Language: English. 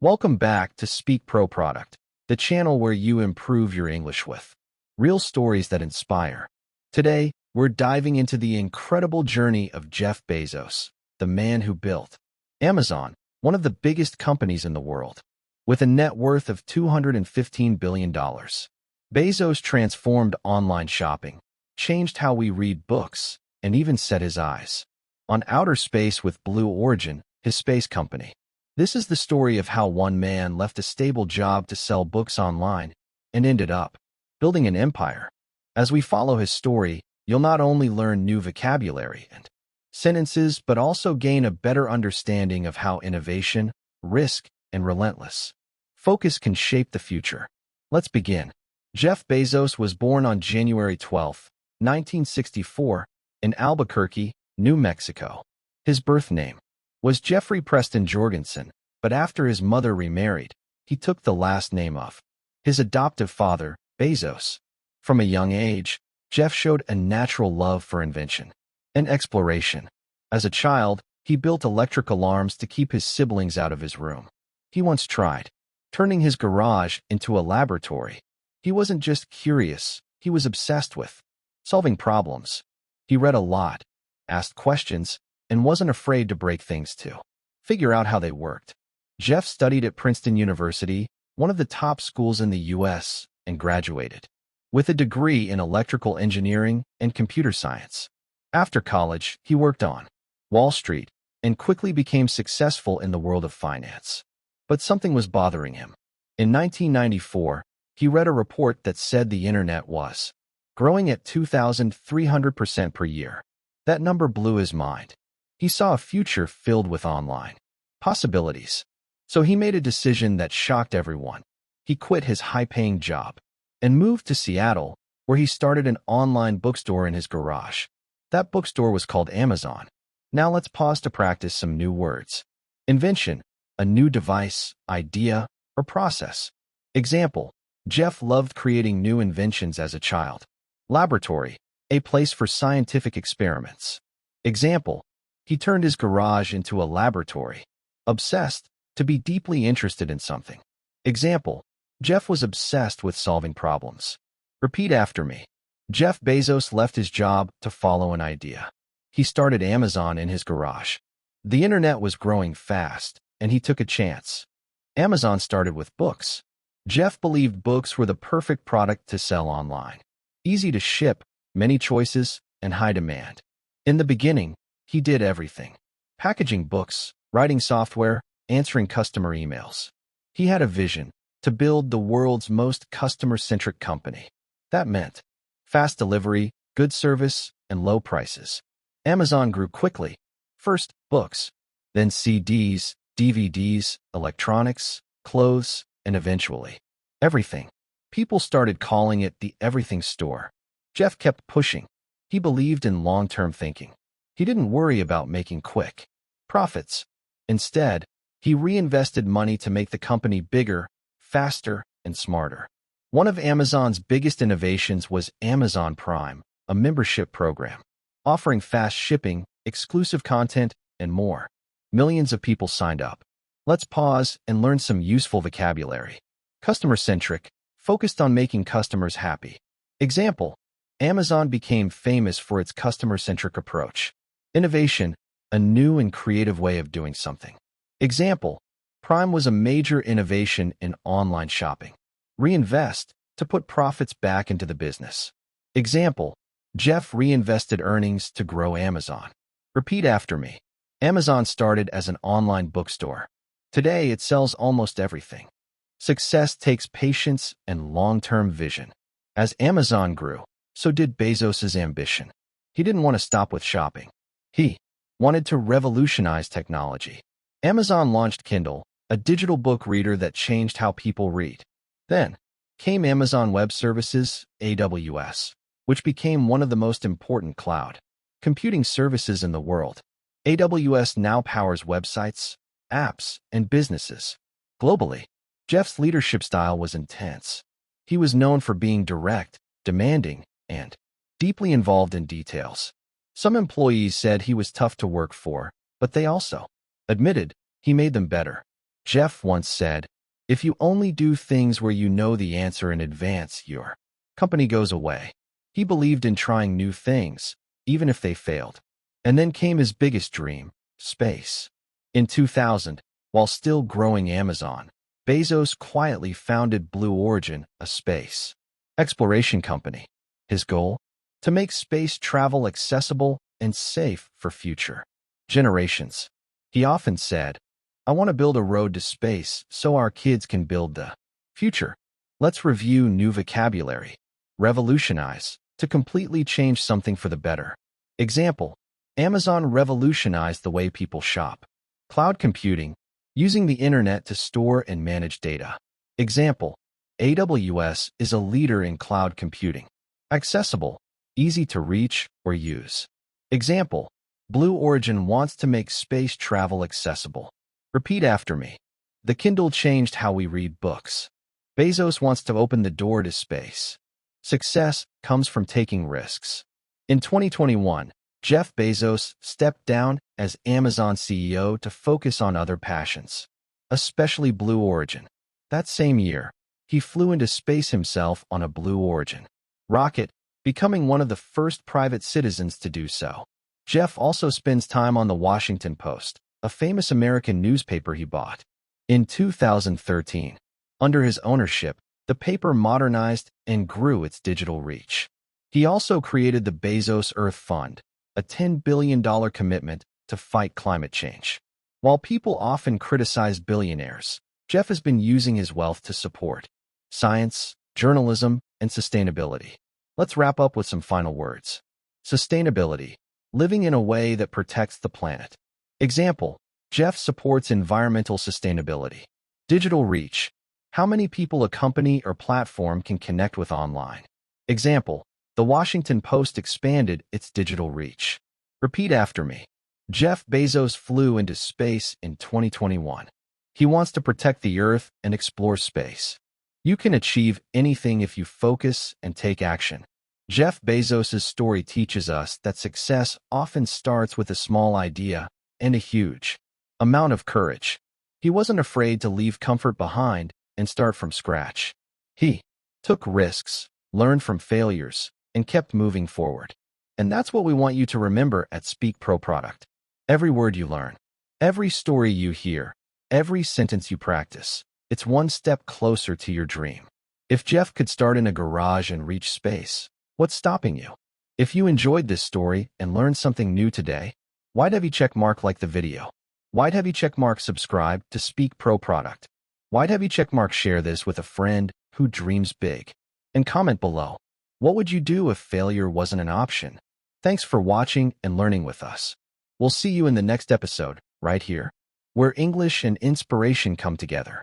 Welcome back to Speak Pro Product, the channel where you improve your English with real stories that inspire. Today, we're diving into the incredible journey of Jeff Bezos, the man who built Amazon, one of the biggest companies in the world. With a net worth of $215 billion, Bezos transformed online shopping, changed how we read books, and even set his eyes on outer space with Blue Origin, his space company. This is the story of how one man left a stable job to sell books online and ended up building an empire. As we follow his story, you'll not only learn new vocabulary and sentences, but also gain a better understanding of how innovation, risk, and relentless focus can shape the future. Let's begin. Jeff Bezos was born on January 12, 1964, in Albuquerque, New Mexico. His birth name was Jeffrey Preston Jorgensen, but after his mother remarried, he took the last name of his adoptive father, Bezos. From a young age, Jeff showed a natural love for invention and exploration. As a child, he built electric alarms to keep his siblings out of his room. He once tried turning his garage into a laboratory. He wasn't just curious, he was obsessed with solving problems. He read a lot, asked questions, and wasn't afraid to break things to figure out how they worked. Jeff studied at Princeton University, one of the top schools in the U.S., and graduated with a degree in electrical engineering and computer science. After college, he worked on Wall Street and quickly became successful in the world of finance. But something was bothering him. In 1994, he read a report that said the internet was growing at 2,300% per year. That number blew his mind. He saw a future filled with online possibilities. So he made a decision that shocked everyone. He quit his high-paying job and moved to Seattle, where he started an online bookstore in his garage. That bookstore was called Amazon. Now let's pause to practice some new words. Invention, a new device, idea, or process. Example, Jeff loved creating new inventions as a child. Laboratory, a place for scientific experiments. Example, he turned his garage into a laboratory. Obsessed, to be deeply interested in something. Example, Jeff was obsessed with solving problems. Repeat after me. Jeff Bezos left his job to follow an idea. He started Amazon in his garage. The internet was growing fast, and he took a chance. Amazon started with books. Jeff believed books were the perfect product to sell online. Easy to ship, many choices, and high demand. In the beginning, he did everything. Packaging books, writing software, answering customer emails. He had a vision to build the world's most customer-centric company. That meant fast delivery, good service, and low prices. Amazon grew quickly. First, books, then CDs, DVDs, electronics, clothes, and eventually, everything. People started calling it the everything store. Jeff kept pushing. He believed in long-term thinking. He didn't worry about making quick profits. Instead, he reinvested money to make the company bigger, faster, and smarter. One of Amazon's biggest innovations was Amazon Prime, a membership program, offering fast shipping, exclusive content, and more. Millions of people signed up. Let's pause and learn some useful vocabulary. Customer-centric, focused on making customers happy. Example, Amazon became famous for its customer-centric approach. Innovation, a new and creative way of doing something. Example, Prime was a major innovation in online shopping. Reinvest, to put profits back into the business. Example, Jeff reinvested earnings to grow Amazon. Repeat after me. Amazon started as an online bookstore. Today, it sells almost everything. Success takes patience and long-term vision. As Amazon grew, so did Bezos's ambition. He didn't want to stop with shopping. He wanted to revolutionize technology. Amazon launched Kindle, a digital book reader that changed how people read. Then came Amazon Web Services, AWS, which became one of the most important cloud computing services in the world. AWS now powers websites, apps, and businesses. Globally, Jeff's leadership style was intense. He was known for being direct, demanding, and deeply involved in details. Some employees said he was tough to work for, but they also admitted he made them better. Jeff once said, "If you only do things where you know the answer in advance, your company goes away." He believed in trying new things, even if they failed. And then came his biggest dream, space. In 2000, while still growing Amazon, Bezos quietly founded Blue Origin, a space exploration company. His goal? To make space travel accessible and safe for future generations. He often said, "I want to build a road to space so our kids can build the future." Let's review new vocabulary. Revolutionize, to completely change something for the better. Example, Amazon revolutionized the way people shop. Cloud computing, using the internet to store and manage data. Example, AWS is a leader in cloud computing. Accessible, easy to reach or use. Example, Blue Origin wants to make space travel accessible. Repeat after me. The Kindle changed how we read books. Bezos wants to open the door to space. Success comes from taking risks. In 2021, Jeff Bezos stepped down as Amazon CEO to focus on other passions, especially Blue Origin. That same year, he flew into space himself on a Blue Origin rocket, becoming one of the first private citizens to do so. Jeff also spends time on the Washington Post, a famous American newspaper he bought. In 2013, under his ownership, the paper modernized and grew its digital reach. He also created the Bezos Earth Fund, a $10 billion commitment to fight climate change. While people often criticize billionaires, Jeff has been using his wealth to support science, journalism, and sustainability. Let's wrap up with some final words. Sustainability, living in a way that protects the planet. Example, Jeff supports environmental sustainability. Digital reach, how many people a company or platform can connect with online. Example, the Washington Post expanded its digital reach. Repeat after me. Jeff Bezos flew into space in 2021. He wants to protect the Earth and explore space. You can achieve anything if you focus and take action. Jeff Bezos' story teaches us that success often starts with a small idea and a huge amount of courage. He wasn't afraid to leave comfort behind and start from scratch. He took risks, learned from failures, and kept moving forward. And that's what we want you to remember at Speak Pro Product. Every word you learn, every story you hear, every sentence you practice, it's one step closer to your dream. If Jeff could start in a garage and reach space, what's stopping you? If you enjoyed this story and learned something new today, why'd have you check mark like the video? Why'd have you check mark subscribe to Speak Pro Product? Why'd have you check mark share this with a friend who dreams big? And comment below. What would you do if failure wasn't an option? Thanks for watching and learning with us. We'll see you in the next episode, right here, where English and inspiration come together.